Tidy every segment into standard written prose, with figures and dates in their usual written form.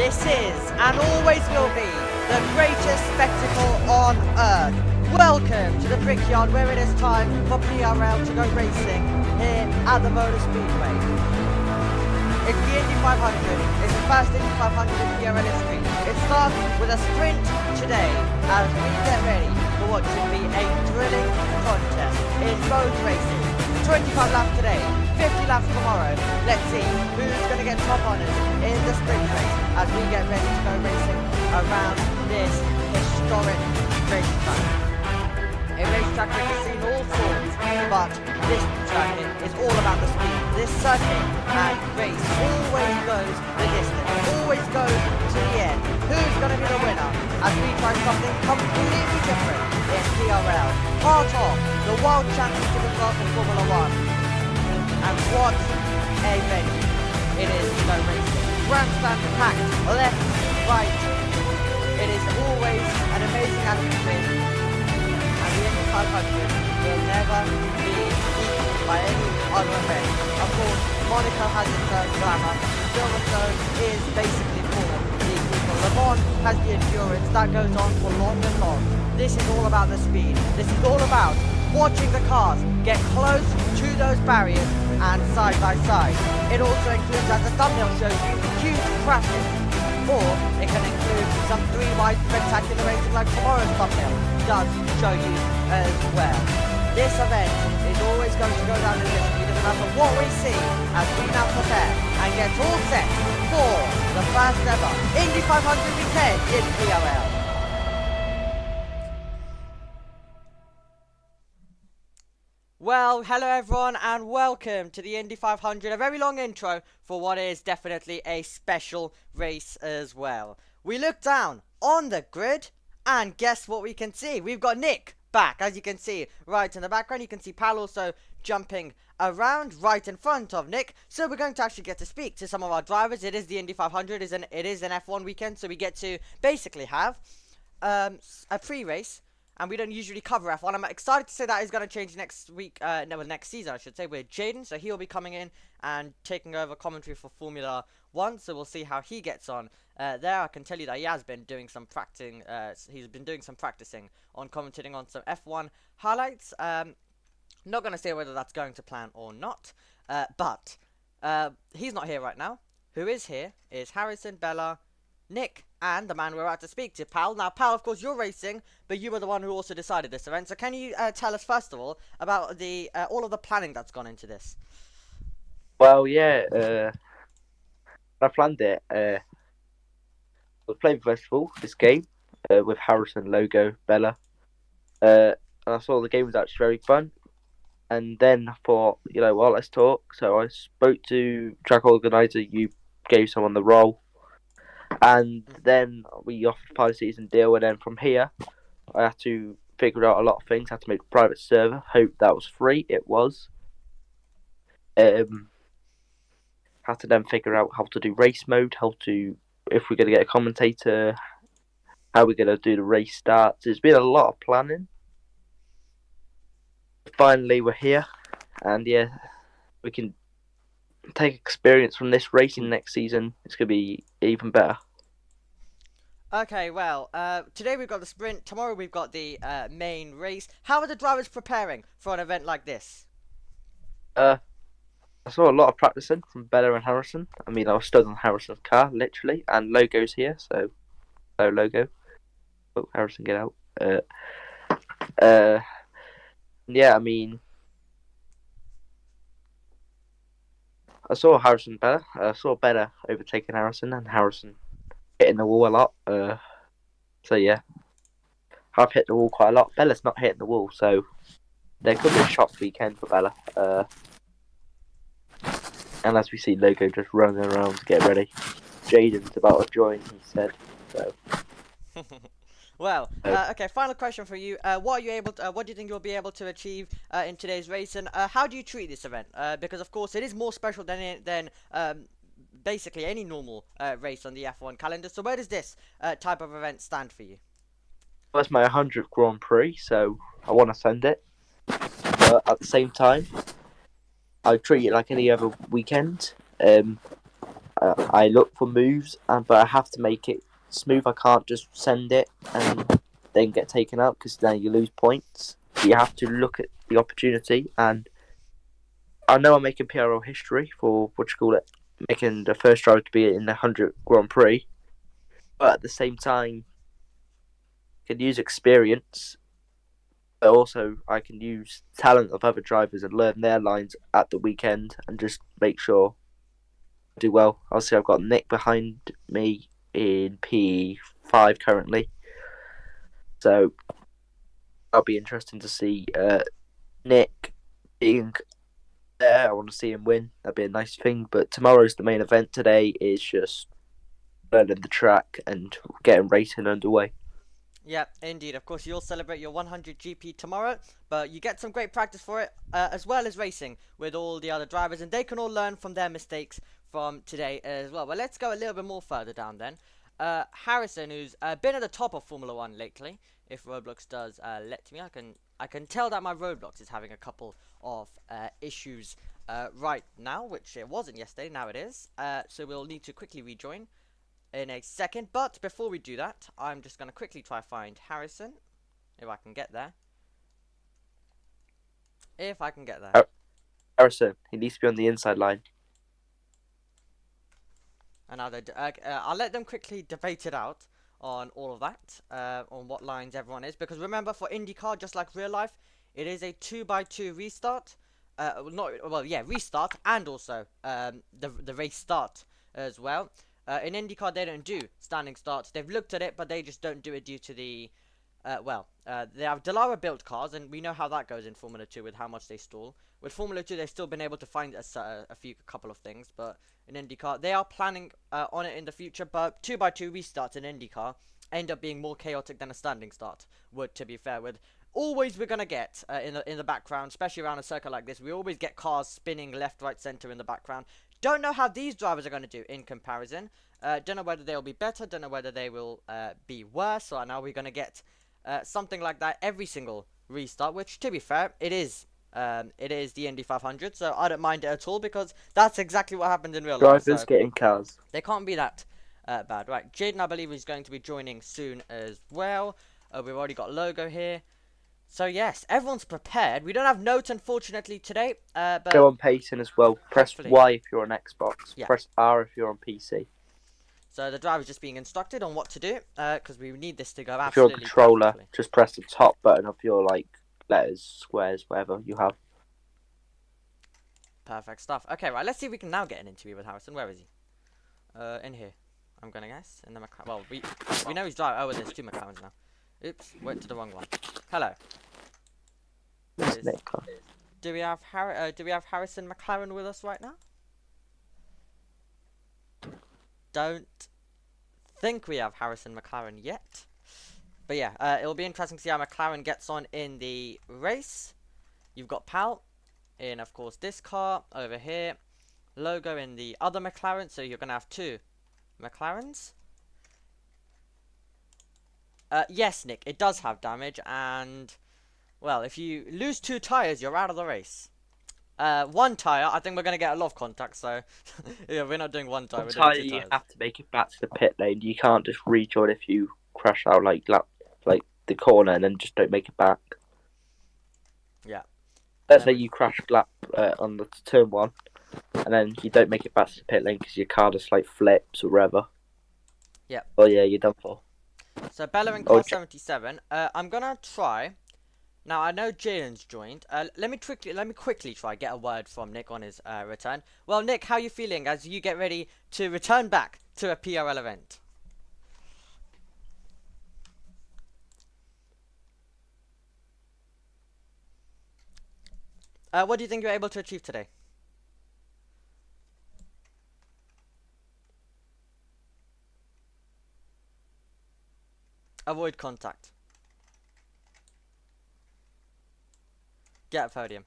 This is, and always will be, the greatest spectacle on Earth. Welcome to the Brickyard, where it is time for PRL to go racing here at the Motor Speedway. It's the Indy 500. It's the first Indy 500 in PRL history. It starts with a sprint today as we get ready for what should be a thrilling contest in road races. 25 laps today, 50 laps tomorrow. Let's see who's going to get top honours in the sprint race as we get ready to go racing around this historic racetrack. A racetrack which has seen all sorts, but this circuit is all about the speed. This circuit and race always goes the distance, always goes to the end. Who's going to be the winner as we try something completely different in PRL? Part of the World Championship as well for Formula 1. And what a venue it is to go racing. Grandstand packed, left, right. It is always an amazing atmosphere. And the Indy 500 will never be equalled by any other event. Of course, Monaco has its own glamour. Silverstone is basically for the people. Le Mans has the endurance that goes on for long and long. This is all about the speed. This is all about watching the cars get close to those barriers and side by side. It also includes, as the thumbnail shows you, huge crashes. Or it can include some three-wide spectacular racing like tomorrow's thumbnail does show you as well. This event is always going to go down in history no matter what we see as we now prepare and get all set for the first ever Indy 500 weekend in PRL. Well, hello everyone and welcome to the Indy 500, a very long intro for what is definitely a special race as well. We look down on the grid and guess what we can see? We've got Nick back, as you can see right in the background. You can see Pal also jumping around right in front of Nick. So we're going to actually get to speak to some of our drivers. It is the Indy 500, it is an F1 weekend, so we get to basically have a pre-race. And we don't usually cover F1. I'm excited to say that is going to change next week, next season I should say, with Jaden. So he'll be coming in and taking over commentary for Formula 1. So we'll see how he gets on there. I can tell you that he has been doing some practicing. He's been doing some practicing on commentating on some F1 highlights. Not going to say whether that's going to plan or not. But he's not here right now. Who is here is Harrison, Bella, Nick, and the man we're about to speak to, Pal. Now, Pal, of course, you're racing, but you were the one who also decided this event. So can you tell us, first of all, about the all of the planning that's gone into this? Well, yeah, I planned it. I was playing first of all this game with Harrison, Logo, Bella. And I saw the game was actually very fun. And then I thought, well, let's talk. So I spoke to track organizer. You gave someone the role. And then we offered a 5-season deal, and then from here, I had to figure out a lot of things. I had to make a private server. Hope that was free. It was. Had to then figure out how to do race mode, if we're going to get a commentator, how we're going to do the race starts. It's been a lot of planning. Finally, we're here, and yeah, we can take experience from this racing next season. It's going to be even better. Okay, well, today we've got the sprint, tomorrow we've got the main race. How are the drivers preparing for an event like this? I saw a lot of practicing from Bella and Harrison. I mean, I was stood on Harrison's car, literally, and Logo's here, so hello, Logo. Oh, Harrison, get out. Yeah, I mean, I saw Harrison better. I saw Bella overtaking Harrison, and Harrison hitting the wall a lot. So yeah, I've hit the wall quite a lot. Bella's not hitting the wall, so there could be a shock weekend for Bella. And as we see Logo just running around to get ready. Jaden's about to join, he said. So. Well, okay. Final question for you. What do you think you'll be able to achieve in today's race, and how do you treat this event? Because of course it is more special than basically any normal race on the F1 calendar. So where does this type of event stand for you? Well, it's my 100th Grand Prix, so I want to send it. But at the same time, I treat it like any other weekend. I look for moves, but I have to make it smooth. I can't just send it and then get taken out because then you lose points. You have to look at the opportunity, and I know I'm making PRL history for making the first driver to be in the 100 Grand Prix, but at the same time, I can use experience, but also I can use talent of other drivers and learn their lines at the weekend and just make sure I do well. Obviously, I've got Nick behind me in P5 currently, so that'll be interesting to see Nick being there. I want to see him win. That'd be a nice thing. But tomorrow's the main event. Today is just learning the track and getting racing underway. Yeah, indeed. Of course, you'll celebrate your 100 GP tomorrow, but you get some great practice for it, as well as racing with all the other drivers, and they can all learn from their mistakes from today as well. But let's go a little bit more further down then. Harrison, who's been at the top of Formula 1 lately, if Roblox does let me, I can tell that my Roblox is having a couple of issues right now, which it wasn't yesterday, now it is. So we'll need to quickly rejoin in a second, but before we do that, I'm just going to quickly try find Harrison, if I can get there. If I can get there. Harrison, he needs to be on the inside line. And I'll let them quickly debate it out on all of that, on what lines everyone is, because remember, for IndyCar, just like real life, it is a 2x2 restart. Restart, and also the race start as well. In IndyCar, they don't do standing starts. They've looked at it, but they just don't do it due to the, they have Dallara built cars, and we know how that goes in Formula 2 with how much they stall. With Formula 2, they've still been able to find a couple of things, but in IndyCar, they are planning on it in the future, but 2x2 restarts in IndyCar end up being more chaotic than a standing start would, to be fair. With always we're gonna get in the background, especially around a circuit like this, we always get cars spinning left, right, center in the background. Don't know how these drivers are going to do in comparison. Don't know whether they'll be better. Don't know whether they will be worse. Or now we're going to get something like that every single restart. Which, to be fair, it is the Indy 500. So I don't mind it at all because that's exactly what happened in real life. Drivers getting cars. They can't be that bad. Right, Jaden, I believe, is going to be joining soon as well. We've already got logo here. So yes, everyone's prepared. We don't have notes, unfortunately, today. But go on pacing as well. Press hopefully. Y if you're on Xbox. Yeah. Press R if you're on PC. So the driver's just being instructed on what to do, because we need this to go If absolutely you're a controller, perfectly. just press the top button of your letters, squares, whatever you have. Perfect stuff. Okay, right. Let's see if we can now get an interview with Harrison. Where is he? In here. I'm gonna guess. In the McLaren. Well, we know he's driving. Oh, there's two McLarens now. Oops, went to the wrong one. Hello. Do we have Harrison McLaren with us right now? Don't think we have Harrison McLaren yet. But yeah, it'll be interesting to see how McLaren gets on in the race. You've got Pal in, of course, this car over here. Logo in the other McLaren, so you're going to have two McLarens. Yes, Nick, it does have damage, and, well, if you lose 2 tyres, you're out of the race. 1 tyre, I think we're going to get a lot of contact, so, yeah, we're not doing 1 tyre, we're doing 2 tyres. You have to make it back to the pit lane. You can't just rejoin if you crash out, like the corner, and then just don't make it back. Yeah. Let's say you crash lap on the turn 1, and then you don't make it back to the pit lane because your car just, flips or whatever. Yeah. Well, yeah, you're done for. So Bella in car 77. I'm gonna try. Now I know Jalen's joined. Let me quickly try get a word from Nick on his return. Well, Nick, how are you feeling as you get ready to return back to a PRL event? What do you think you're able to achieve today? Avoid contact. Get a podium.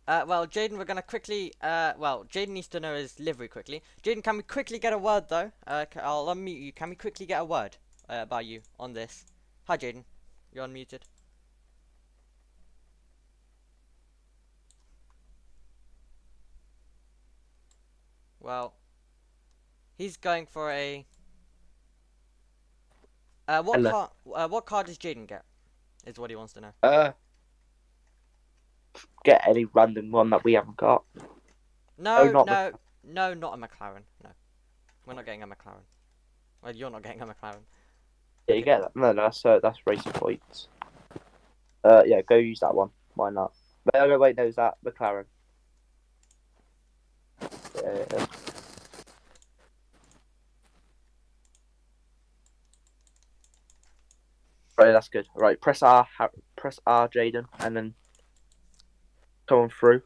Well, Jaden, we're gonna quickly. Jaden needs to know his livery quickly. Jaden, can we quickly get a word though? I'll unmute you. Can we quickly get a word by you on this? Hi, Jaden. You're unmuted. Well, He's going for a... Hello. what car does Jaden get? Is what he wants to know. Get any random one that we haven't got. No, not no, no, not a McLaren. No. We're not getting a McLaren. Well, you're not getting a McLaren. Yeah, you get that. No, that's racing points. Yeah, go use that one. Why not? No, wait, no, is that McLaren? Yeah. Right, that's good. Right, press R, Jaden, and then come on through.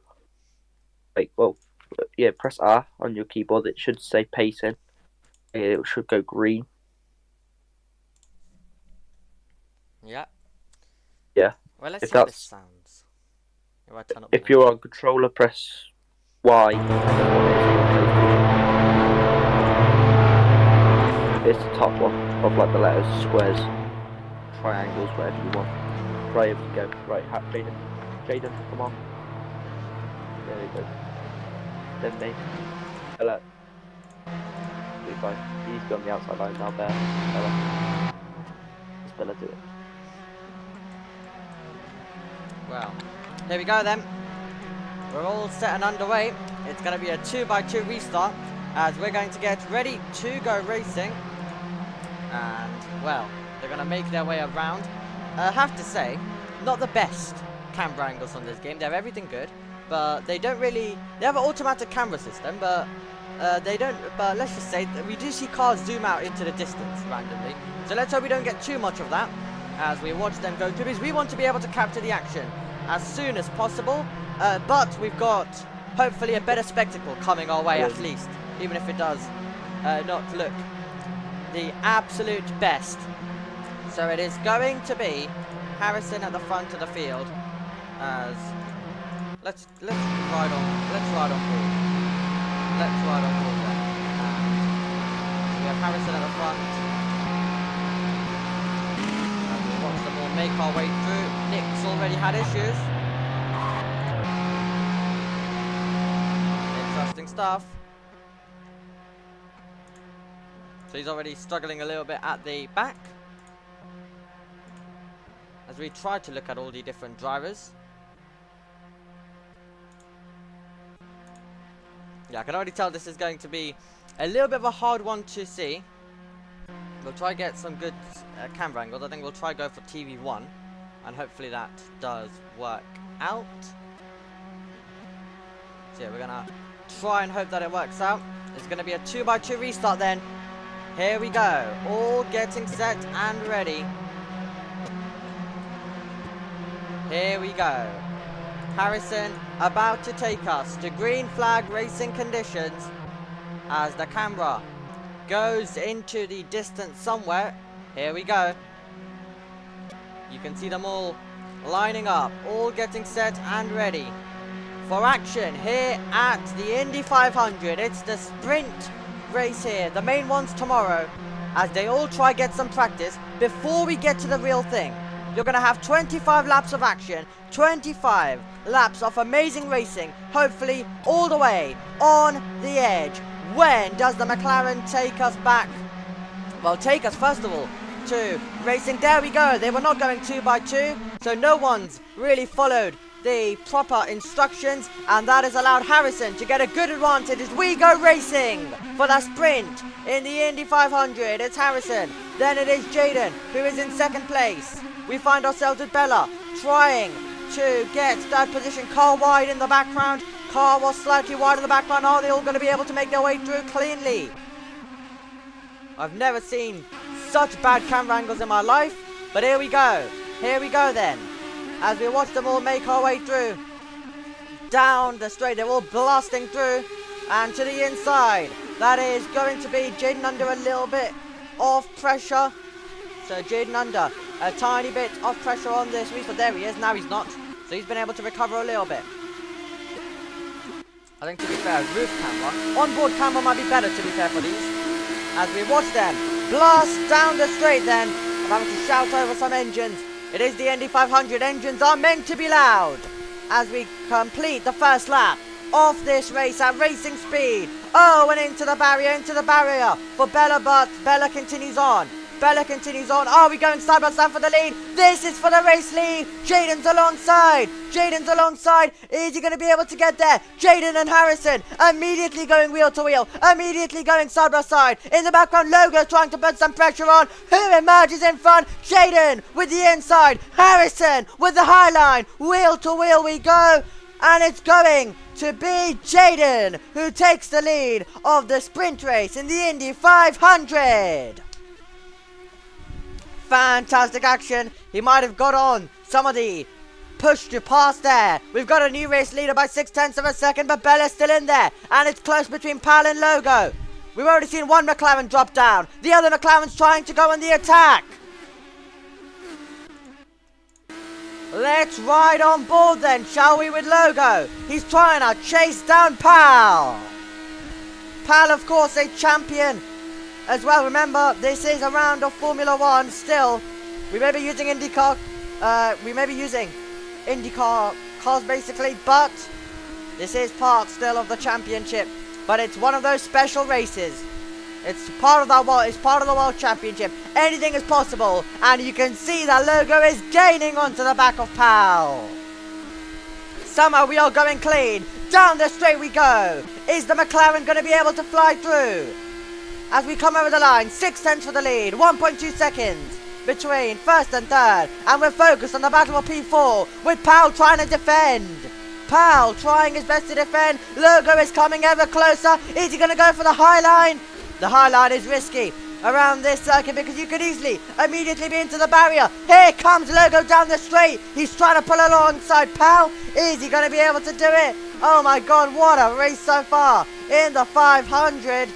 Wait, well, yeah, press R on your keyboard. It should say pacing. It should go green. Yeah. Yeah. Well, let's If see how this that's sounds. If I turn up if the you're on controller, press Y. It's the top one of like the letters, squares, triangles, whatever you want. Right, here we go. Right, Jaden, come on. There we go. Then me. Hello. Be fine. He's on the outside line now, Bella. Let's Bella do it. Well, here we go then. We're all set and underway. It's going to be a 2x2 restart as we're going to get ready to go racing. And, well, they're going to make their way around. I have to say, not the best camera angles on this game. They're everything good, but they don't really... They have an automatic camera system, but they don't... But let's just say, that we do see cars zoom out into the distance randomly. So let's hope we don't get too much of that as we watch them go through, because we want to be able to capture the action as soon as possible. But we've got, hopefully, a better spectacle coming our way at least, even if it does not look the absolute best. So it is going to be Harrison at the front of the field. As let's ride on board. Let's ride on board then. And we have Harrison at the front. And we'll watch them all make our way through. Nick's already had issues. Interesting stuff. So he's already struggling a little bit at the back. As we try to look at all the different drivers. Yeah, I can already tell this is going to be a little bit of a hard one to see. We'll try to get some good camera angles. I think we'll try go for TV1. And hopefully that does work out. So yeah, we're going to try and hope that it works out. It's going to be a 2x2 restart then. Here we go. All getting set and ready. Here we go. Harrison about to take us to green flag racing conditions as the camera goes into the distance somewhere. Here we go. You can see them all lining up, all getting set and ready for action here at the Indy 500. It's the sprint race here, the main ones tomorrow, as they all try get some practice before we get to the real thing. You're going to have 25 laps of action, 25 laps of amazing racing, hopefully all the way on the edge. When does the McLaren take us back? Well, take us first of all to racing. There we go. They were not going 2x2, so no one's really followed the proper instructions, and that has allowed Harrison to get a good advantage as we go racing for that sprint in the Indy 500. It's Harrison, then it is Jaden who is in second place. We find ourselves with Bella trying to get third position. Car wide in the background. Car was slightly wide in the background. Are they all going to be able to make their way through cleanly? I've never seen such bad camera angles in my life, but here we go. Here we go then, as we watch them all make our way through down the straight. They're all blasting through and to the inside. That is going to be Jaden under a little bit of pressure. So Jaden under a tiny bit of pressure on this restart. There he is. Now he's not. So he's been able to recover a little bit. I think, to be fair, roof camera, onboard camera might be better, to be fair, for these. As we watch them blast down the straight then. I'm having to shout over some engines. It is the Indy 500. Engines are meant to be loud as we complete the first lap of this race at racing speed. Oh, and into the barrier for Bella, but Bella continues on. Bella continues on. Are we going side by side for the lead? This is for the race lead. Jaden's alongside. Jaden's alongside. Is he going to be able to get there? Jaden and Harrison immediately going wheel to wheel. Immediately going side by side. In the background, Logo trying to put some pressure on. Who emerges in front? Jaden with the inside. Harrison with the high line. Wheel to wheel we go. And it's going to be Jaden who takes the lead of the sprint race in the Indy 500. Fantastic action. He might have got on some of the push to pass there. We've got a new race leader by 0.6 of a second, but Bella's still in there. And it's close between Pal and Logo. We've already seen one McLaren drop down. The other McLaren's trying to go on the attack. Let's ride on board then, shall we, with Logo. He's trying to chase down Pal. Pal, of course, a champion as well. Remember, this is a round of Formula 1 still. We may be using IndyCar. We may be using IndyCar cars basically, but this is part still of the championship. But it's one of those special races. It's part of that world. It's part of the World Championship. Anything is possible, and you can see that Logo is gaining onto the back of Pal. Somehow we are going clean. Down the straight we go. Is the McLaren going to be able to fly through? As we come over the line, 0.6 for the lead, 1.2 seconds between first and third, and we're focused on the battle for P4 with Pal trying to defend. Pal trying his best to defend. Logo is coming ever closer. Is he going to go for the high line? The high line is risky around this circuit because you could easily immediately be into the barrier. Here comes Logo down the straight. He's trying to pull alongside Pal. Is he going to be able to do it? Oh my god, what a race so far in the 500.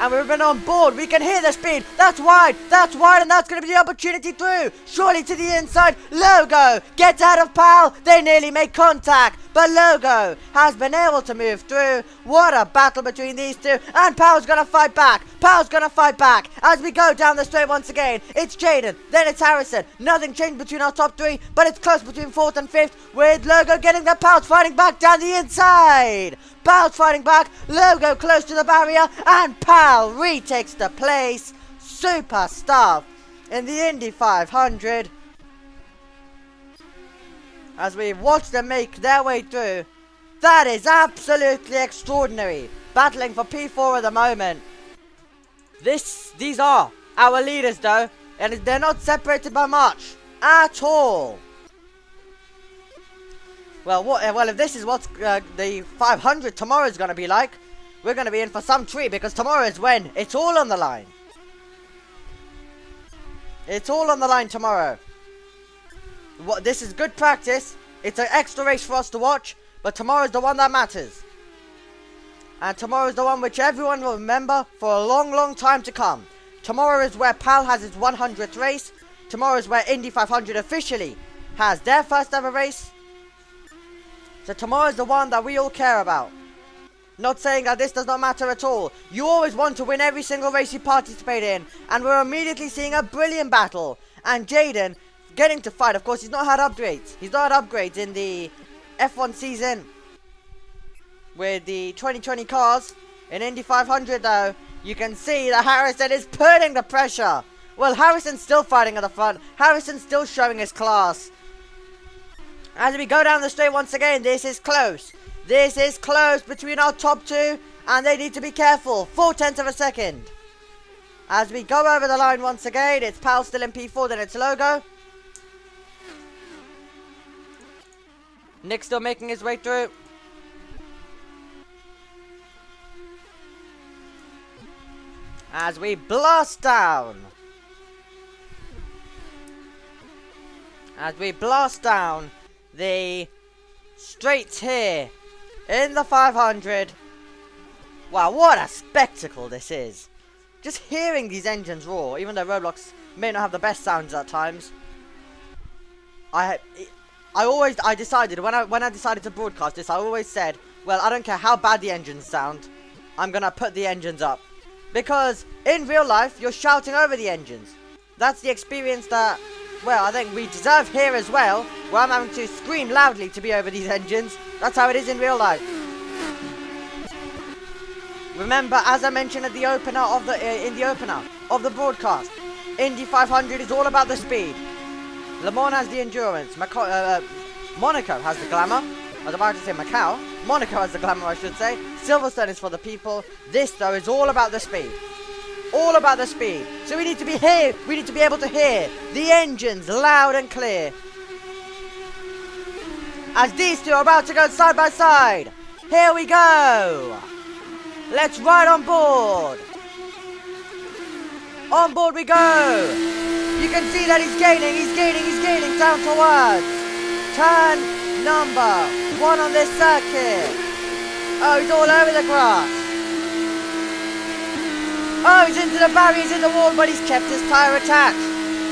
And we've been on board. We can hear the speed. That's wide, and that's going to be the opportunity through. Surely to the inside. Logo gets out of Pal. They nearly make contact, but Logo has been able to move through. What a battle between these two. And Pal's going to fight back. Pal's going to fight back as we go down the straight once again. It's Jaden, then it's Harrison. Nothing changed between our top three, but it's close between fourth and fifth, with Logo getting the Pal's fighting back down the inside. Pal's fighting back, Logo close to the barrier, and Pal retakes the place. Super stuff in the Indy 500. As we watch them make their way through, that is absolutely extraordinary. Battling for P4 at the moment. These are our leaders though, and they're not separated by much at all. Well, if this is what the 500 tomorrow is going to be like, we're going to be in for some treat, because tomorrow is when it's all on the line. It's all on the line tomorrow. This is good practice. It's an extra race for us to watch, but tomorrow is the one that matters. And tomorrow is the one which everyone will remember for a long, long time to come. Tomorrow is where Pal has his 100th race. Tomorrow is where Indy 500 officially has their first ever race. So tomorrow is the one that we all care about. Not saying that this does not matter at all. You always want to win every single race you participate in. And we're immediately seeing a brilliant battle. And Jaden getting to fight. Of course, he's not had upgrades. He's not had upgrades in the F1 season with the 2020 cars. In Indy 500 though, you can see that Harrison is putting the pressure. Well, Harrison's still fighting at the front. Harrison's still showing his class. As we go down the straight once again, this is close. This is close between our top two, and they need to be careful. 0.4 of a second. As we go over the line once again, it's Pal still in P4, then it's Logo. Nick still making his way through. As we blast down. As we blast down the straights here in the 500. Wow, what a spectacle this is. Just hearing these engines roar, even though Roblox may not have the best sounds at times. I decided when I decided to broadcast this, I always said, well, I don't care how bad the engines sound, I'm gonna put the engines up, because in real life you're shouting over the engines. That's the experience that, well, I think we deserve here as well, where I'm having to scream loudly to be over these engines. That's how it is in real life. Remember, as I mentioned at the opener of the in the opener of the broadcast, Indy 500 is all about the speed. Le Mans has the endurance. Monaco has the glamour. I was about to say Macau. Monaco has the glamour, I should say. Silverstone is for the people. This, though, is all about the speed. All about the speed. So we need to be here. We need to be able to hear the engines loud and clear. As these two are about to go side by side. Here we go. Let's ride on board. On board we go. You can see that he's gaining down towards turn number 1 on this circuit. Oh, he's all over the grass. Oh, he's into the barrier, he's in the wall, but he's kept his tyre attached.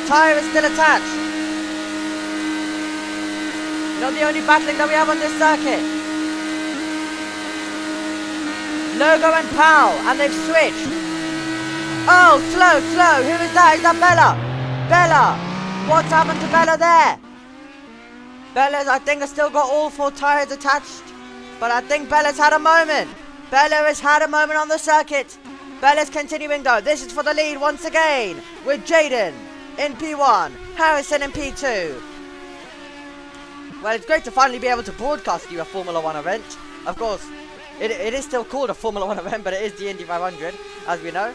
Tyre is still attached. Not the only battling that we have on this circuit. Logo and Powell, and they've switched. Oh, slow. Who is that? Is that Bella? Bella! What's happened to Bella there? Bella's, I think, has still got all 4 tyres attached. But I think Bella's had a moment. Bella has had a moment on the circuit. Bella's continuing though. This is for the lead once again. With Jaden in P1. Harrison in P2. Well, it's great to finally be able to broadcast you a Formula 1 event. Of course, it is still called a Formula 1 event, but it is the Indy 500, as we know.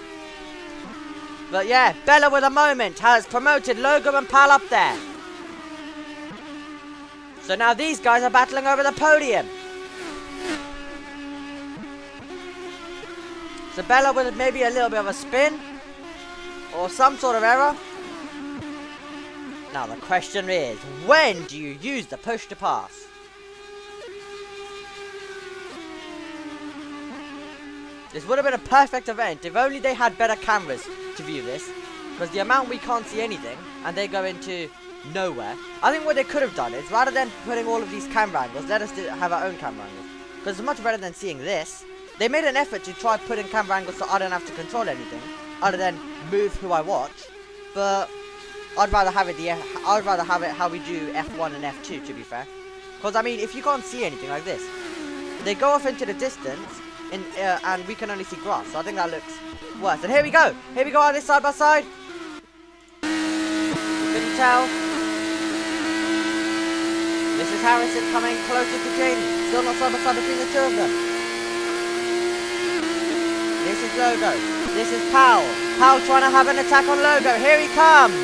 But yeah, Bella with a moment has promoted Logo and Pal up there. So now these guys are battling over the podium. So Bella with maybe a little bit of a spin. Or some sort of error. Now the question is, when do you use the push to pass? This would have been a perfect event if only they had better cameras to view this. Because the amount we can't see anything, and they go into nowhere. I think what they could have done is, rather than putting all of these camera angles, let us have our own camera angles. Because it's much better than seeing this. They made an effort to try putting camera angles so I don't have to control anything, other than move who I watch. But I'd rather have it how we do F1 and F2, to be fair. Because I mean, if you can't see anything like this, they go off into the distance, and we can only see grass. So I think that looks worse. And here we go on this side by side. Can you tell? This is Harrison coming closer to Jaden. Still not side by side between the two of them. This is Logo. This is Powell. Powell trying to have an attack on Logo. Here he comes.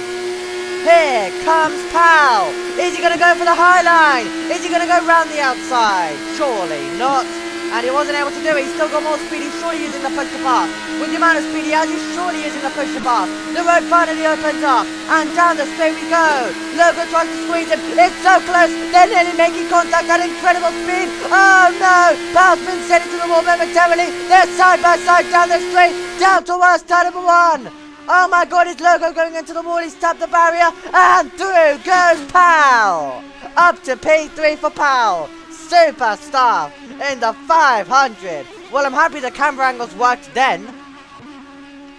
Here comes Powell. Is he going to go for the high line? Is he going to go round the outside? Surely not. And he wasn't able to do it. He's still got more speed. He's surely using the push to pass. With the amount of speed he has, he's surely using the push to pass. The road finally opens up. And down the straight we go. Logo tries to squeeze him. It's so close. They're nearly making contact at incredible speed. Oh no. Powell's been sent into the wall momentarily. They're side by side down the straight. Down towards turn number 1. Oh my god, his Logo going into the wall. He's tapped the barrier. And through goes Powell. Up to P3 for Powell. Superstar in the 500. Well, I'm happy the camera angles worked then.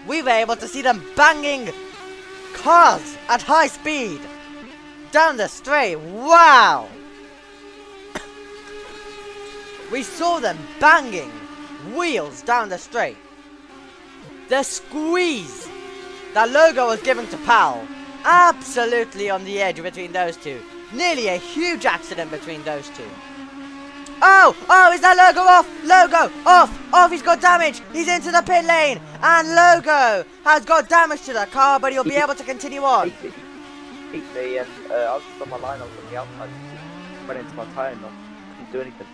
We were able to see them banging cars at high speed down the straight. Wow. We saw them banging wheels down the straight. The squeeze that Logo was giving to Powell, absolutely on the edge between those two. Nearly a huge accident between those two. Oh, is that Logo off? Logo, off, he's got damage. He's into the pit lane. And Logo has got damage to the car, but he'll be able to continue on. Beat me, and I was on my line, I was on the outside. Went into my tyre and I couldn't do anything.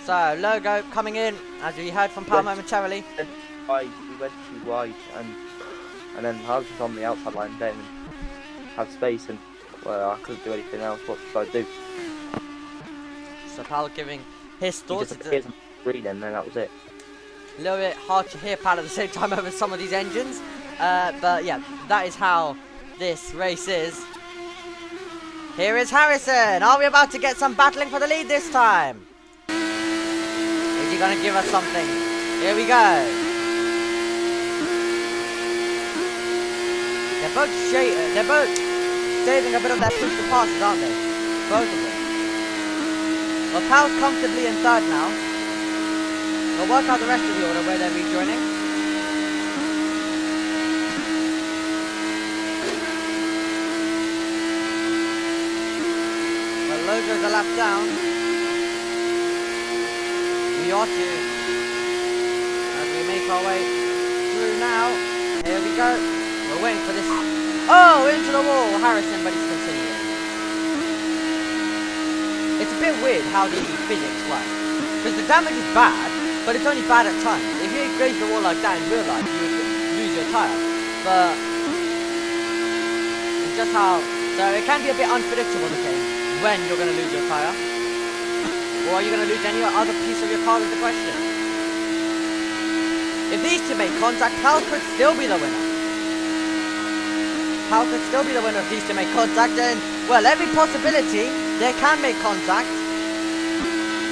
So, Logo coming in, as we heard from Powell momentarily. We went too wide, and then I was just on the outside line, then have space, and well, I couldn't do anything else. What should I do? So Powell giving his thoughts. Green, and then that was it. A little bit hard to hear Powell at the same time over some of these engines. But yeah, that is how this race is. Here is Harrison. Are we about to get some battling for the lead this time? Is he going to give us something? Here we go. They're both saving a bit of their push to passes, aren't they? Both of them. Well, Powell's comfortably in third now. We'll work out the rest of the order where they're rejoining. Well, Logo's a lap down. We ought to. As we make our way through now. Here we go. We're waiting for this. Oh, into the wall. Harrison, but he's continuing. It's a bit weird how the physics work. Because the damage is bad, but it's only bad at times. If you graze the wall like that in real life, you would lose your tyre. But it's just how. So it can be a bit unpredictable, the game, when you're going to lose your tyre. Or are you going to lose any other piece of your car is the question. If these two make contact, Hal could still be the winner. Hal could still be the winner if these two make contact, and, well, every possibility, they can make contact.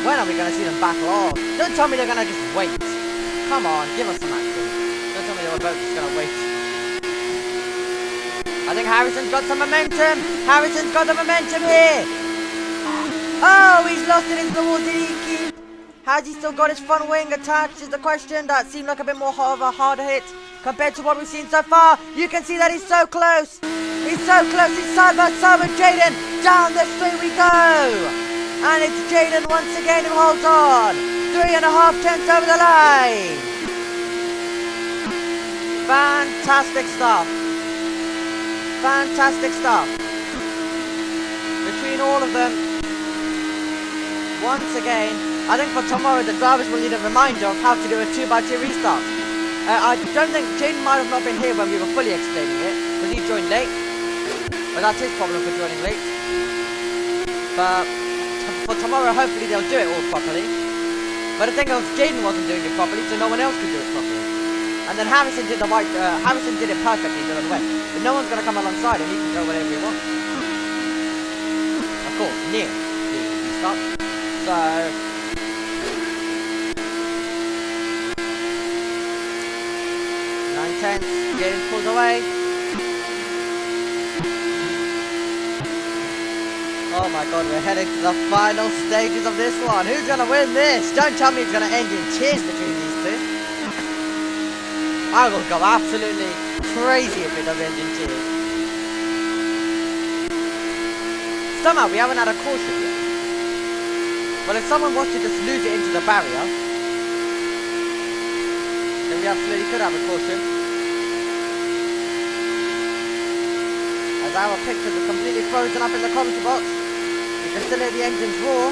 When are we going to see them battle? Oh, don't tell me they're going to just wait. Come on, give us some action. Don't tell me they were both just going to wait. I think Harrison's got some momentum. Harrison's got the momentum here. Oh, he's lost it into the wall. Did he keep? Has he still got his front wing attached is the question. That seemed like a bit more of a harder hit compared to what we've seen so far. You can see that he's so close. He's so close. He's side by side with Jaden. Down the street we go. And it's Jaden once again who holds on. 3.5 tenths over the line. Fantastic stuff. Fantastic stuff. Between all of them. Once again, I think for tomorrow the drivers will need a reminder of how to do a 2x2 restart. I don't think Jaden might have not been here when we were fully explaining it, because he joined late. But that's his problem for joining late. But for tomorrow, hopefully they'll do it all properly. But the thing is, Jaden wasn't doing it properly, so no one else could do it properly. And then Harrison did Harrison did it perfectly to the west. But no one's gonna come alongside him. He can go whatever he wants. Of course, near the restart. So 9/10, Jaden pulls away. Oh my god, we're heading to the final stages of this one. Who's gonna win this? Don't tell me it's gonna end in cheers between these two. I will go absolutely crazy if it does end in tears. Somehow we haven't had a caution yet. Well, if someone was to just lose it into the barrier, then we absolutely could have a caution. As our pictures are completely frozen up in the commentary box, you can still hear the engines roar.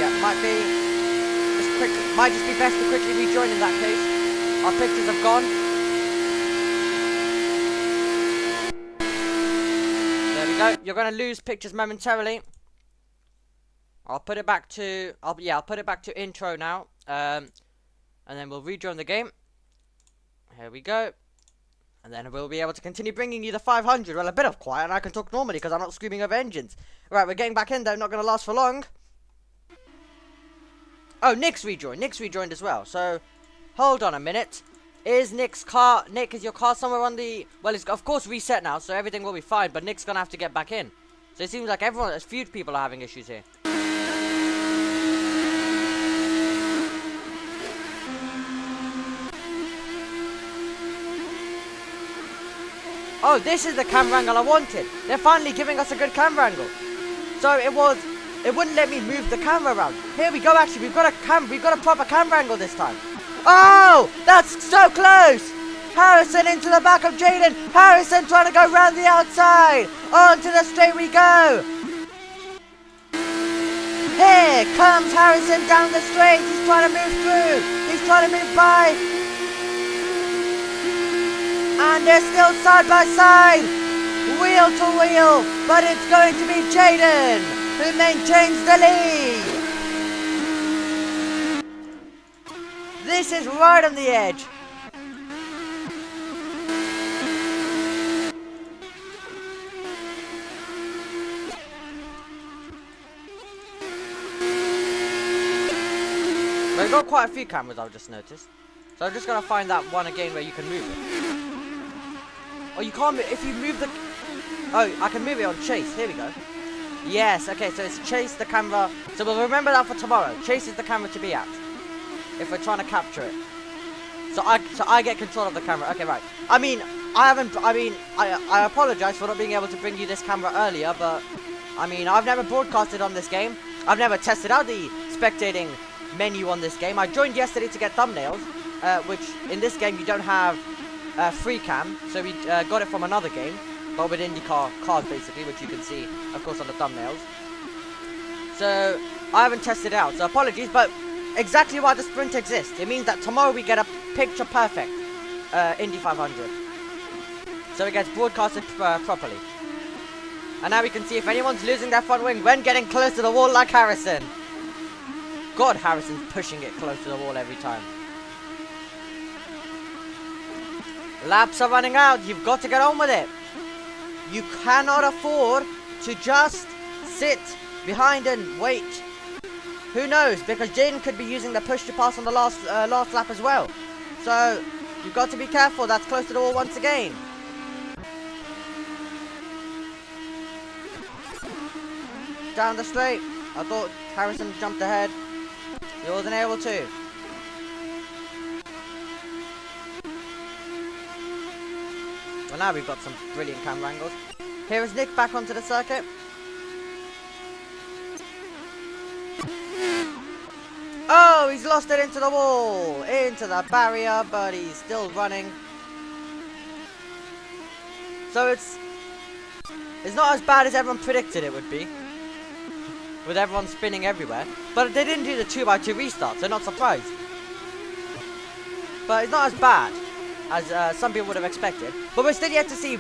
Yeah, might just be best to quickly rejoin in that case. Our pictures have gone. There we go. You're going to lose pictures momentarily. I'll put it back to I'll put it back to intro now. And then we'll rejoin the game. Here we go. And then we'll be able to continue bringing you the 500. Well, a bit of quiet, and I can talk normally because I'm not screaming over engines. Right, we're getting back in though. Not going to last for long. Oh, Nick's rejoined. Nick's rejoined as well. So, hold on a minute. Is Nick's car... Nick, is your car somewhere on the... Well, it's of course reset now, so everything will be fine. But Nick's going to have to get back in. So it seems like a few people are having issues here. Oh, this is the camera angle I wanted. They're finally giving us a good camera angle. So it wouldn't let me move the camera around. Here we go, actually, we've got a proper camera angle this time. Oh, that's so close. Harrison into the back of Jaden. Harrison trying to go round the outside. Onto the straight we go. Here comes Harrison down the straight. He's trying to move through. He's trying to move by. And they're still side by side, wheel to wheel, but it's going to be Jaden who maintains the lead. This is right on the edge. We've got quite a few cameras, I've just noticed. So I'm just going to find that one again where you can move it. Oh, you can't move. If you move the... Oh, I can move it on chase. Here we go. Yes, okay, so it's chase the camera. So we'll remember that for tomorrow. Chase is the camera to be at. If we're trying to capture it. So I get control of the camera. Okay, right. I apologize for not being able to bring you this camera earlier, but I've never broadcasted on this game. I've never tested out the spectating menu on this game. I joined yesterday to get thumbnails, which in this game you don't have free cam, so we got it from another game, but with IndyCar cars basically, which you can see, of course, on the thumbnails. So I haven't tested it out, so apologies, but exactly why the sprint exists. It means that tomorrow we get a picture perfect Indy 500. So it gets broadcasted properly. And now we can see if anyone's losing their front wing when getting close to the wall like Harrison. God, Harrison's pushing it close to the wall every time. Laps are running out. You've got to get on with it. You cannot afford to just sit behind and wait. Who knows? Because Jaden could be using the push to pass on the last lap as well. So you've got to be careful. That's close to the wall once again. Down the straight. I thought Harrison jumped ahead. He wasn't able to. Well, now we've got some brilliant camera angles. Here is Nick back onto the circuit. Oh, he's lost it into the wall, into the barrier, but he's still running. So it's not as bad as everyone predicted it would be, with everyone spinning everywhere. But they didn't do the 2x2 restart, so not surprised. But it's not as bad as some people would have expected. But we're still yet to see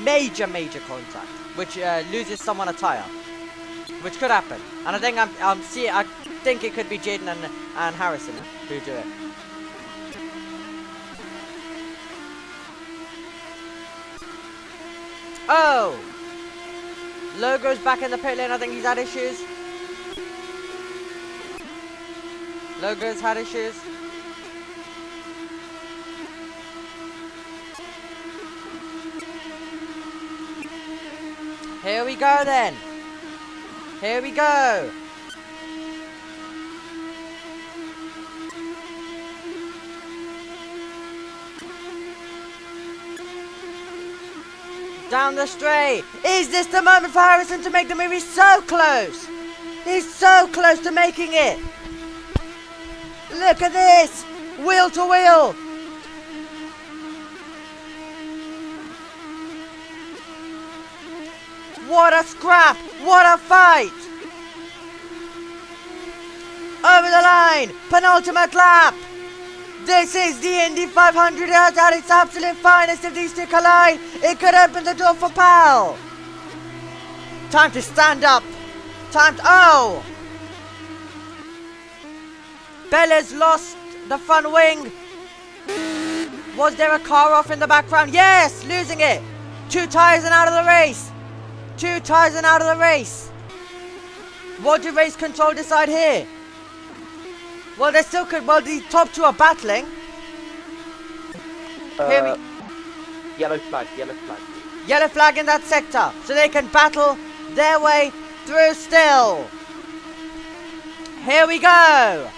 major contact, which loses someone a tire, which could happen. And I think I think it could be Jaden and Harrison who do it. Oh! Logo's back in the pit lane. I think he's had issues. Logo's had issues. Here we go then. Here we go. Down the straight. Is this the moment for Harrison to make the move? He's so close. He's so close to making it. Look at this. Wheel to wheel. What a scrap. What a fight. Over the line. Penultimate lap. This is the Indy 500 at its absolute finest. If these two collide, it could open the door for Pal. Time to stand up. Oh! Bella's lost the front wing. Was there a car off in the background? Yes, losing it. 2 tires and out of the race. 2 tires and out of the race. What did race control decide here? Well, they still could. Well, the top 2 are battling. Yellow flag. Yellow flag in that sector, so they can battle their way through still. Here we go.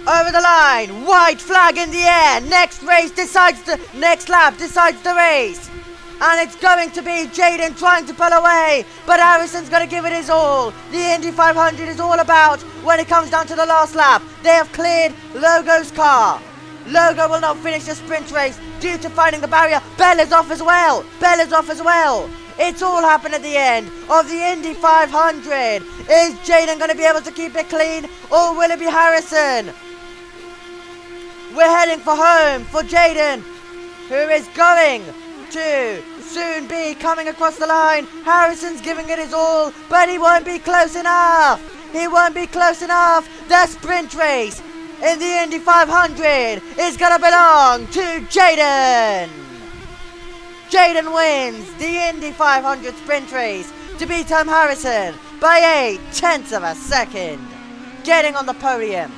Over the line, white flag in the air. Next lap decides the race. And it's going to be Jaden trying to pull away, but Harrison's going to give it his all. The Indy 500 is all about when it comes down to the last lap. They have cleared Logo's car. Logo will not finish the sprint race due to finding the barrier. Bella's off as well. It's all happened at the end of the Indy 500. Is Jaden going to be able to keep it clean, or will it be Harrison? We're heading for home for Jaden, who is going to soon be coming across the line. Harrison's giving it his all, but he won't be close enough. The sprint race in the Indy 500 is going to belong to Jaden. Jaden wins the Indy 500 sprint race to beat Tom Harrison by 0.8 of a second. Getting on the podium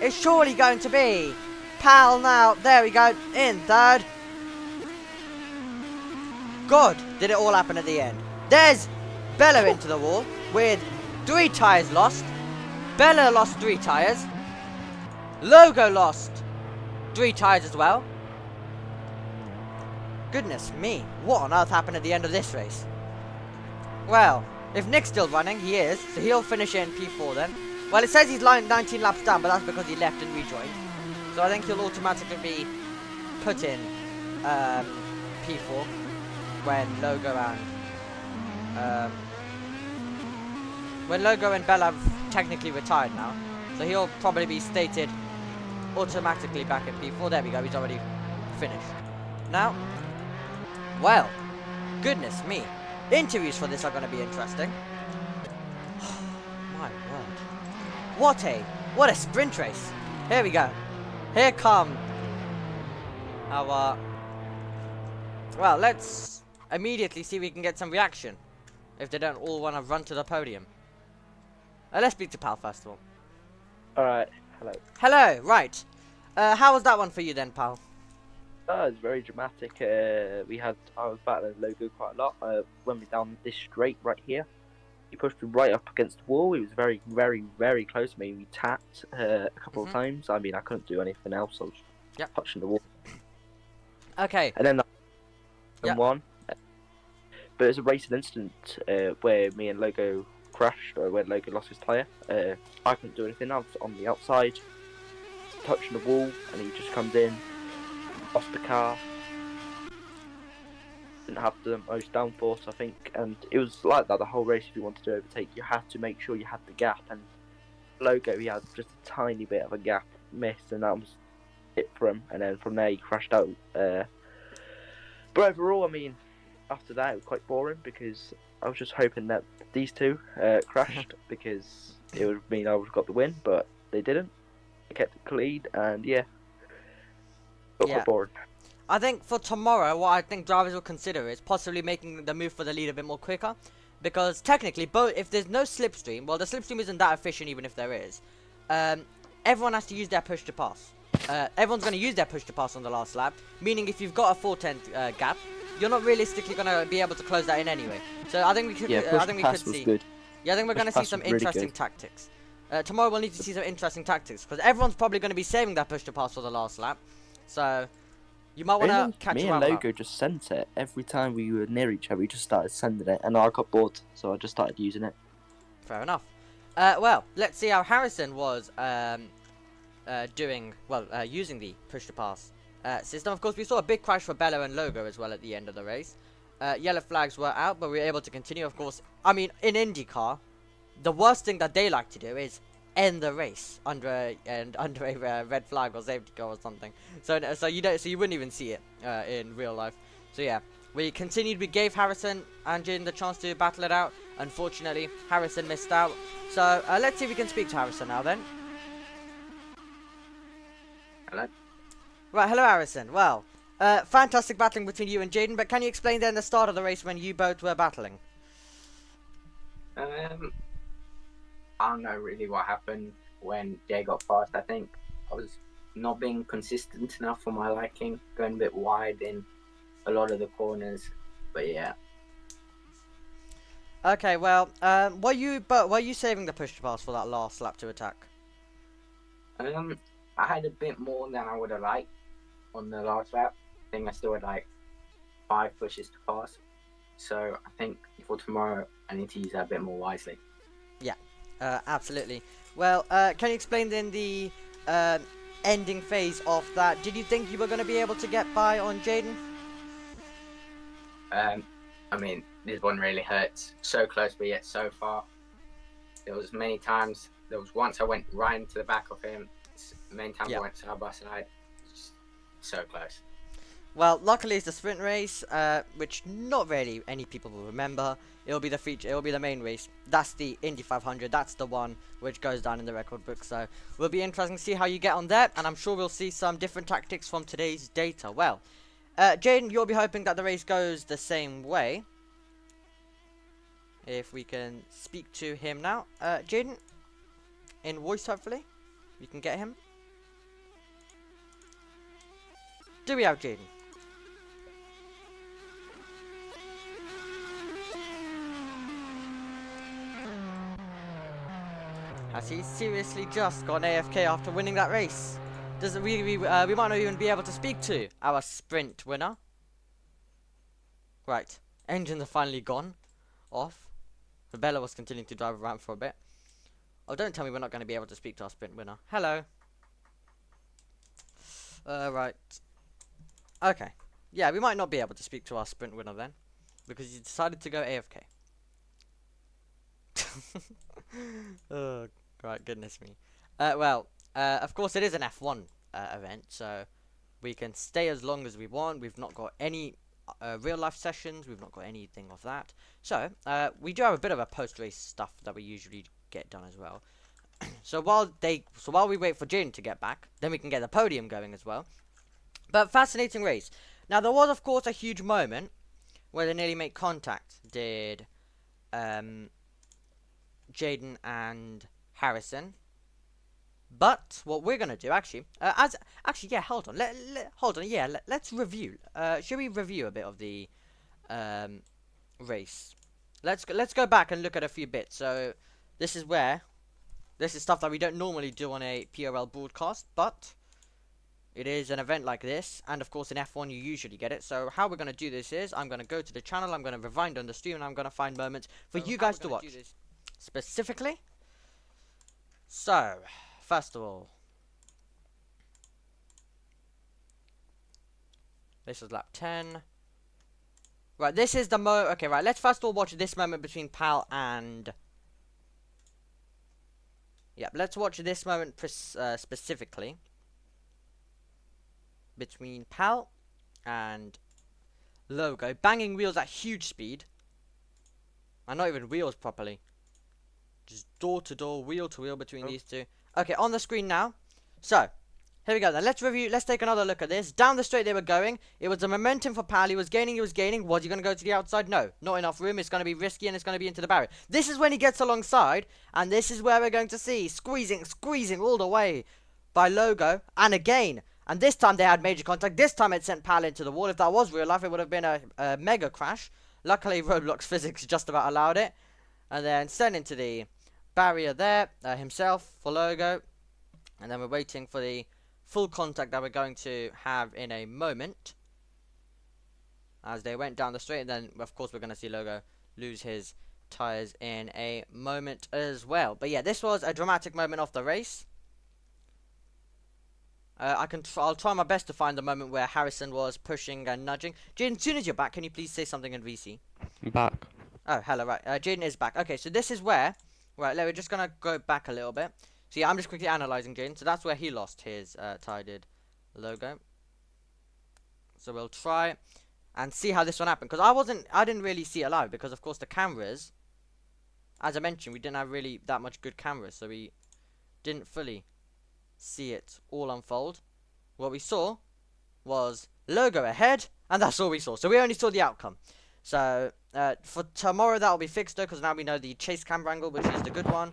is surely going to be Pal now. There we go, in third. God, did it all happen at the end. There's Bella into the wall with 3 tyres lost. Bella lost 3 tyres. Logo lost 3 tyres as well. Goodness me, what on earth happened at the end of this race? Well, if Nick's still running, he is, so he'll finish in P4 then. Well, it says he's 19 laps down, but that's because he left and rejoined. So I think he'll automatically be put in P4 when Logo and Bella have technically retired now. So he'll probably be stated automatically back in P4. There we go, he's already finished. Now, well, goodness me. Interviews for this are going to be interesting. My word. What a sprint race. Here we go. Here come our... Well, let's immediately see if we can get some reaction. If they don't all want to run to the podium. Let's speak to Pal first of all. Alright, hello. Hello, right. How was that one for you then, Pal? It was very dramatic. I was battling Logo quite a lot. When we down this straight right here, he pushed me right up against the wall. He was very, very, very close to me. We tapped a couple of times. I mean, I couldn't do anything else. I was touching the wall. Okay. And then won. But it was a racing incident where me and Logo crashed, or where Logo lost his tyre. I couldn't do anything. I was on the outside, touching the wall, and he just comes in, lost the car. Didn't have the most downforce, I think, and it was like that the whole race. If you wanted to overtake, you had to make sure you had the gap, and Logo, he had just a tiny bit of a gap missed, and that was it for him, and then from there he crashed out. But overall, I mean, after that it was quite boring, because I was just hoping that these two crashed, because it would mean I would have got the win, but they didn't. They kept it clean, and got quite boring. I think for tomorrow, what I think drivers will consider is possibly making the move for the lead a bit more quicker. Because technically, if there's no slipstream, well, the slipstream isn't that efficient even if there is. Everyone has to use their push to pass. Everyone's going to use their push to pass on the last lap. Meaning if you've got a 4:10 gap, you're not realistically going to be able to close that in anyway. So I think we could, see. Good. Yeah, I think we're going to see some interesting tactics. Tomorrow we'll need to see some interesting tactics, because everyone's probably going to be saving that push to pass for the last lap. So you might want to catch me and Logo just sent it every time we were near each other. We just started sending it, and I got bored, so I just started using it. Fair enough. Well, let's see how Harrison was using the push to pass system. Of course, we saw a big crash for Bella and Logo as well at the end of the race. Yellow flags were out, but we were able to continue. Of course, I mean, in IndyCar, the worst thing that they like to do is end the race under a red flag or safety car or something. So you wouldn't even see it in real life. So yeah, we continued. We gave Harrison and Jaden the chance to battle it out. Unfortunately, Harrison missed out. So let's see if we can speak to Harrison now then. Hello. Right, hello Harrison. Well, fantastic battling between you and Jaden, but can you explain then the start of the race when you both were battling? I don't know really what happened when Jay got fast. I think I was not being consistent enough for my liking, going a bit wide in a lot of the corners. But yeah. Okay, well, were you saving the push to pass for that last lap to attack? I had a bit more than I would have liked on the last lap. I think I still had like 5 pushes to pass. So I think for tomorrow I need to use that a bit more wisely. Yeah, absolutely. Well, can you explain then the ending phase of that? Did you think you were going to be able to get by on Jaden? I mean, this one really hurts. So close, but yet so far. There was many times. There was once I went right into the back of him. Many times I went side by side. Just so close. Well, luckily it's a sprint race, which not really any people will remember. It'll be the feature. It'll be the main race. That's the Indy 500. That's the one which goes down in the record book. So will be interesting to see how you get on that, and I'm sure we'll see some different tactics from today's data. Well, Jaden, you'll be hoping that the race goes the same way. If we can speak to him now, Jaden, in voice hopefully, you can get him. Do we have Jaden? Has he seriously just gone AFK after winning that race? We might not even be able to speak to our sprint winner. Right, engines are finally gone off. Bella was continuing to drive around for a bit. Oh, don't tell me we're not going to be able to speak to our sprint winner. Hello. Right. Okay. Yeah, we might not be able to speak to our sprint winner then, because he decided to go AFK. Oh, right, goodness me. Of course it is an F1 event, so we can stay as long as we want. We've not got any real life sessions. We've not got anything of that. So, we do have a bit of a post-race stuff that we usually get done as well. So while we wait for Jin to get back, then we can get the podium going as well. But fascinating race. Now there was of course a huge moment where they nearly made contact. Did Jaden and Harrison. But what we're gonna do actually, hold on, let's review. Should we review a bit of the race? Let's go back and look at a few bits. So this is stuff that we don't normally do on a PRL broadcast, but it is an event like this, and of course in F1 you usually get it. So how we're going to do this is, I'm going to go to the channel, I'm going to rewind on the stream, and I'm going to find moments for you guys to watch. Specifically. So, first of all, this is lap 10. Right, this is the okay, right, let's first of all watch this moment between Pal and... Yep, let's watch this moment specifically between Pal and Logo, banging wheels at huge speed, and not even wheels properly, just door to door, wheel to wheel between these two. Okay, on the screen now. So here we go then. Let's review. Let's take another look at this. Down the straight they were going. It was the momentum for Pal. He was gaining. Was he going to go to the outside? No, not enough room. It's going to be risky, and it's going to be into the barrier. This is when he gets alongside, and this is where we're going to see squeezing all the way by Logo, and again. And this time they had major contact. This time it sent Pal into the wall. If that was real life, it would have been a mega crash. Luckily, Roblox physics just about allowed it. And then sent into the barrier there himself for Logo. And then we're waiting for the full contact that we're going to have in a moment, as they went down the straight. And then of course we're going to see Logo lose his tires in a moment as well. But yeah, this was a dramatic moment of the race. I'll try my best to find the moment where Harrison was pushing and nudging. Jaden, as soon as you're back, can you please say something in VC? I'm back. Oh, hello, right. Jaden is back. Okay, so this is where... Right, we're just going to go back a little bit. So yeah, I'm just quickly analysing Jaden. So that's where he lost his tire Logo. So we'll try and see how this one happened. Because I didn't really see it live. Because of course the cameras, as I mentioned, we didn't have really that much good cameras. So we didn't fully see it all unfold. What we saw was Logo ahead, and that's all we saw. So we only saw the outcome. So for tomorrow that will be fixed though, because now we know the chase camera angle, which is the good one.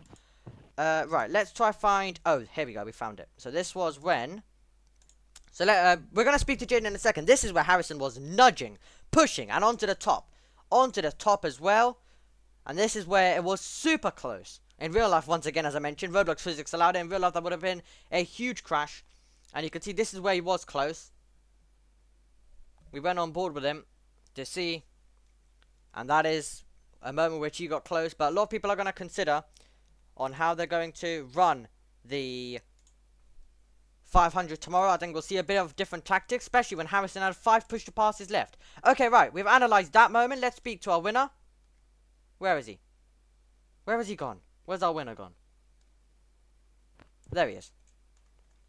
Right, let's try find... Oh, here we go, we found it. So this was when... So we're going to speak to Jaden in a second. This is where Harrison was nudging, pushing, and onto the top. Onto the top as well. And this is where it was super close. In real life, once again, as I mentioned, Roblox physics allowed it. In real life, that would have been a huge crash. And you can see this is where he was close. We went on board with him to see. And that is a moment which he got close. But a lot of people are going to consider on how they're going to run the 500 tomorrow. I think we'll see a bit of different tactics, especially when Harrison had 5 push to passes left. Okay, right. We've analysed that moment. Let's speak to our winner. Where is he? Where has he gone? Where's our winner gone? There he is.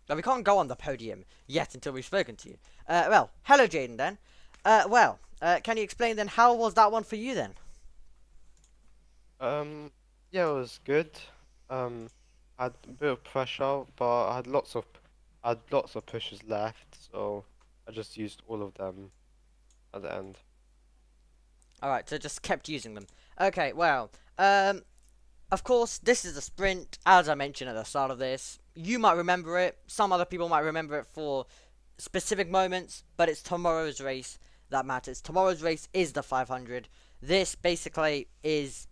Now, we can't go on the podium yet until we've spoken to you. Well, hello Jaden then. Can you explain then, how was that one for you then? Yeah, it was good. I had a bit of pressure, but I had lots of pushes left, so I just used all of them at the end. Alright, so just kept using them. Okay, well, of course, this is a sprint, as I mentioned at the start of this. You might remember it, some other people might remember it for specific moments, but it's tomorrow's race that matters. Tomorrow's race is the 500. This basically is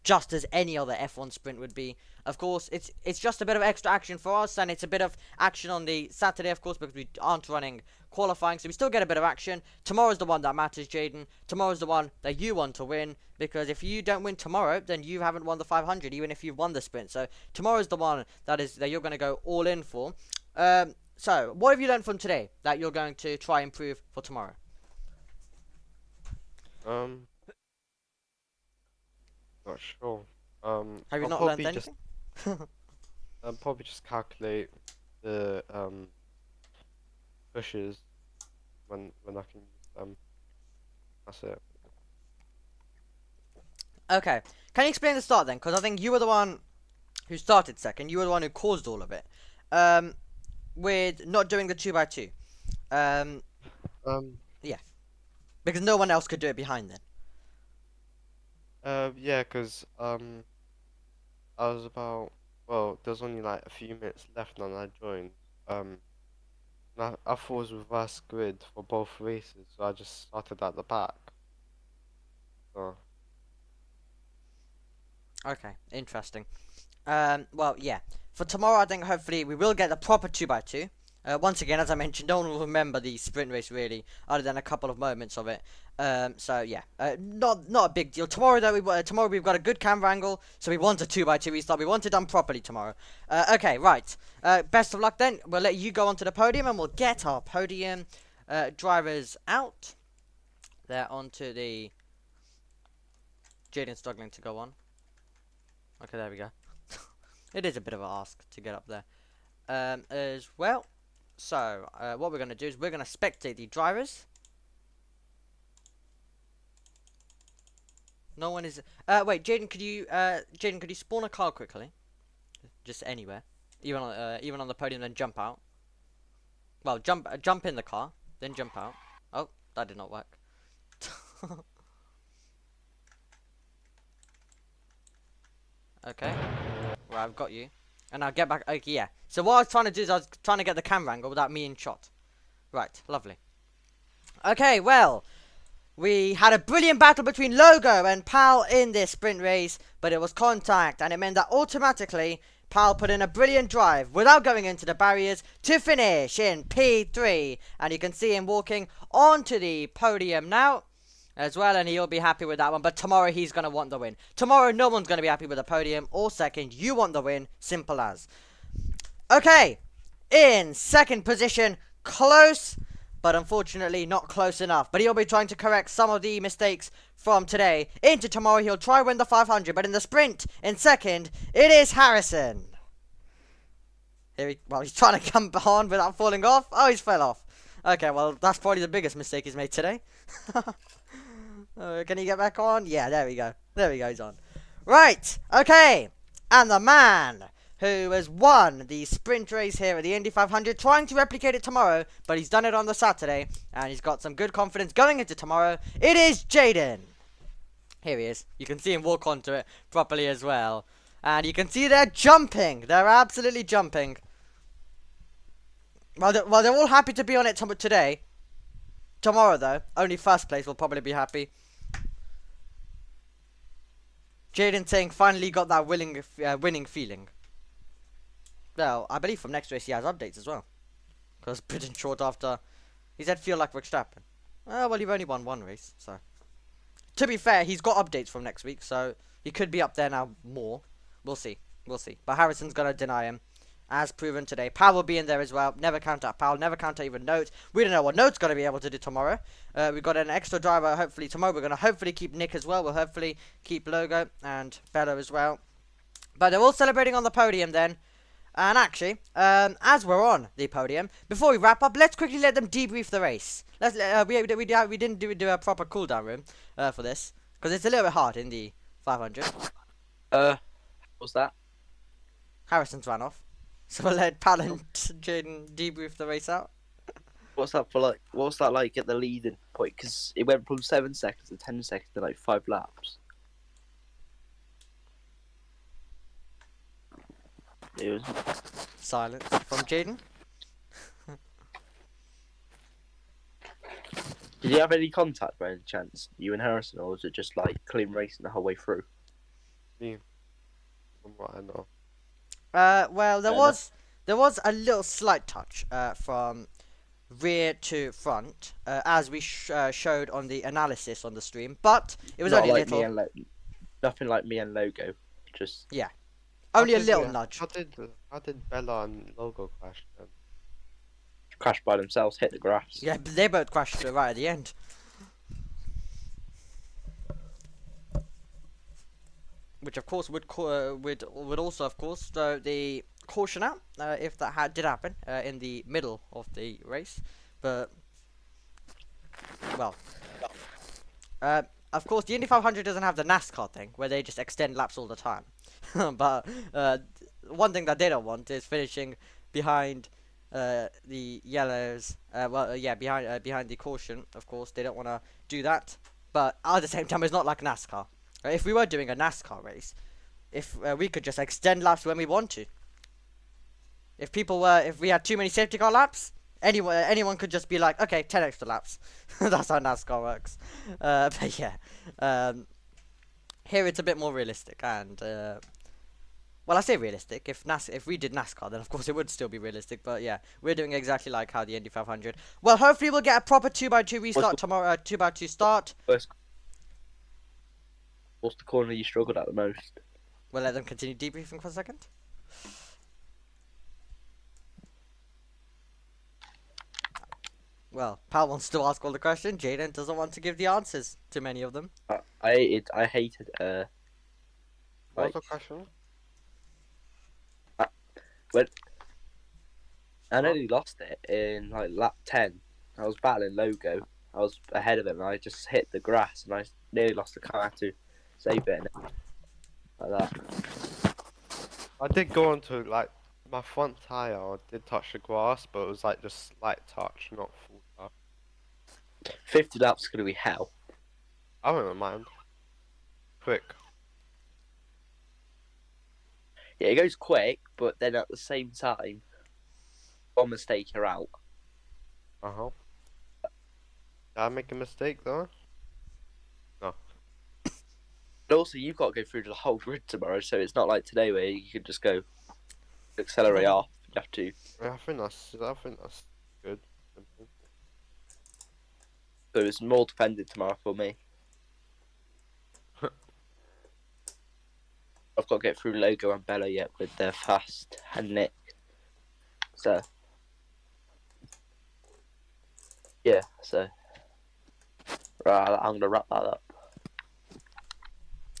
just as any other F1 sprint would be. Of course, it's just a bit of extra action for us, and it's a bit of action on the Saturday, of course, because we aren't running qualifying, so we still get a bit of action. Tomorrow's the one that matters, Jaden. Tomorrow's the one that you want to win, because if you don't win tomorrow, then you haven't won the 500, even if you've won the sprint. So tomorrow's the one that you're going to go all in for. So what have you learned from today that you're going to try and improve for tomorrow? Not sure. Have you I'll not learned probably anything? I'll probably just calculate the pushes when I can use them. That's it. Okay, can you explain the start then? Because I think you were the one who started second. You were the one who caused all of it. With not doing the 2x2. Yeah, because no one else could do it behind then. Yeah, because I was about, well, there's only like a few minutes left and I joined. And I thought it was reverse grid for both races, so I just started at the back. So Okay, interesting. Well, yeah. For tomorrow, I think hopefully we will get the proper 2x2. Once again, as I mentioned, no one will remember the sprint race really, other than a couple of moments of it. So yeah, not a big deal. Tomorrow though, tomorrow we've got a good camera angle, so we want a 2x2 restart. We want it done properly tomorrow. Okay, right. Best of luck then. We'll let you go onto the podium, and we'll get our podium drivers out. They're onto the. Jaden's struggling to go on. Okay, there we go. It is a bit of an ask to get up there. As well. So, what we're going to do is we're going to spectate the drivers. No one is... wait, Jaden, could you spawn a car quickly? Just anywhere. Even on the podium, then jump out. Well, jump in the car, then jump out. Oh, that did not work. Okay. Well, I've got you. And I'll get back. Okay, yeah. So what I was trying to do is I was trying to get the camera angle without me in shot. Right, lovely. Okay, well, we had a brilliant battle between Logo and Pal in this sprint race, but it was contact, and it meant that automatically Pal put in a brilliant drive without going into the barriers to finish in P3. And you can see him walking onto the podium now as well, and he'll be happy with that one. But tomorrow he's going to want the win. Tomorrow no one's going to be happy with the podium or second. You want the win, simple as. Okay, in second position, close, but unfortunately not close enough. But he'll be trying to correct some of the mistakes from today. Into tomorrow he'll try win the 500, but in the sprint, in second, it is Harrison. Well, he's trying to come on without falling off. Oh, he's fell off. Okay, well, that's probably the biggest mistake he's made today. Can he get back on? Yeah, there we go. There we go, he's on. Right, okay. And the man who has won the sprint race here at the Indy 500, trying to replicate it tomorrow, but he's done it on the Saturday, and he's got some good confidence going into tomorrow. It is Jaden. Here he is. You can see him walk onto it properly as well. And you can see they're jumping. They're absolutely jumping. Well, they're all happy to be on it today. Tomorrow, though, only first place will probably be happy. Jaden saying finally got that winning feeling. Well, I believe from next race he has updates as well. Because pretty short after, he said feel like Verstappen. Well, you've only won one race, so. To be fair, he's got updates from next week, so he could be up there now more. We'll see. We'll see. But Harrison's going to deny him. As proven today. Pal will be in there as well. Never count out Pal. Never count out even Note. We don't know what Note's going to be able to do tomorrow. We've got an extra driver hopefully tomorrow. We're going to hopefully keep Nick as well. We'll hopefully keep Logo and Bella as well. But they're all celebrating on the podium then. And actually, as we're on the podium, before we wrap up, let's quickly let them debrief the race. We didn't do a proper cooldown room for this. Because it's a little bit hard in the 500. What's that? Harrison's ran off. So we'll let Pal and Jaden debrief the race out. What's that for like? What's that like at the leading point? Because it went from 7 seconds to 10 seconds to like 5 laps. It was Silence from Jaden. Did you have any contact by any chance, you and Harrison, or was it just like clean racing the whole way through? me, from what I know. Well, Fair enough. there was a little slight touch from rear to front, as we showed on the analysis on the stream, but it was Not only a like me little. and nothing like me and Logo. Just Yeah, How only a did little you- nudge. how did Bella and Logo crash then? crashed by themselves, hit the grass. Yeah, but they both crashed right at the end. Which of course would also of course throw the caution out if that did happen in the middle of the race, but well, uh, of course the Indy 500 doesn't have the NASCAR thing where they just extend laps all the time, but one thing that they don't want is finishing behind the yellows. Yeah, behind the caution. Of course they don't want to do that, but at the same time it's not like NASCAR. If we were doing a NASCAR race, if we could just extend laps when we want to. If we had too many safety car laps, anyone could just be like, okay, 10 extra laps. That's how NASCAR works. But yeah, here it's a bit more realistic, and well, I say realistic. If we did NASCAR, then of course it would still be realistic. But yeah, we're doing exactly like how the Indy 500. Well, hopefully we'll get a proper 2x2 restart tomorrow. 2x2 start. What's the corner you struggled at the most? We'll let them continue debriefing for a second. Well, Pal wants to ask all the questions. Jaden doesn't want to give the answers to many of them. I hated What like was the question? when I nearly lost it in like lap 10. I was battling Logo. I was ahead of him and I just hit the grass and I nearly lost the car. I had to save it like that. I did go onto like my front tire. I did touch the grass, but it was like just slight touch, not full touch. 50 laps gonna be hell. I wouldn't mind. Quick. Yeah, it goes quick, but then at the same time, one mistake you're out. Uh-huh. Did I make a mistake though? But also, you've got to go through the whole grid tomorrow, so it's not like today where you can just go accelerate off. You have to. Yeah, I think that's good. So it's more defended tomorrow for me. I've got to get through Logo and Bella yet with their fast and Nick. So yeah, so right, I'm gonna wrap that up.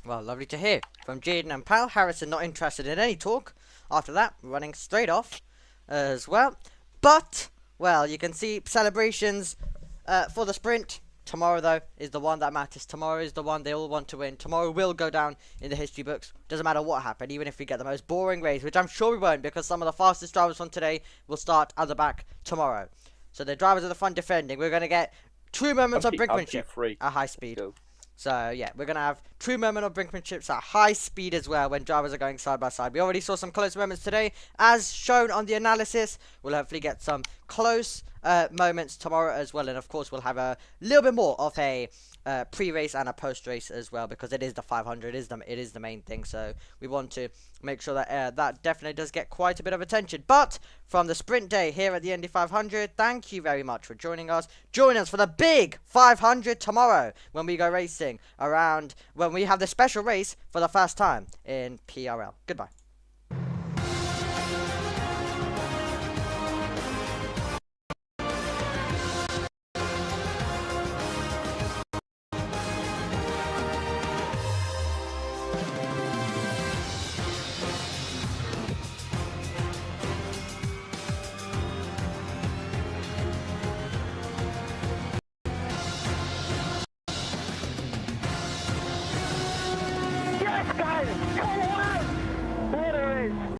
Well, lovely to hear from Jaden and Pal. Harrison not interested in any talk. After that, running straight off as well. But, well, you can see celebrations for the sprint. Tomorrow, though, is the one that matters. Tomorrow is the one they all want to win. Tomorrow will go down in the history books. Doesn't matter what happened, even if we get the most boring race, which I'm sure we won't, because some of the fastest drivers from today will start at the back tomorrow. So the drivers at the front defending, we're going to get true moments of brinkmanship at high speed. Go. So yeah, we're gonna have true moment of brinkmanships at high speed as well when drivers are going side by side. We already saw some close moments today, as shown on the analysis. We'll hopefully get some close moments tomorrow as well, and of course we'll have a little bit more of a pre-race and a post-race as well, because it is the 500, it is the main thing. So we want to make sure that that definitely does get quite a bit of attention. But from the sprint day here at the Indy 500, thank you very much for joining us. Join us for the big 500 tomorrow when we go racing around, when we have the special race for the first time in PRL. Goodbye.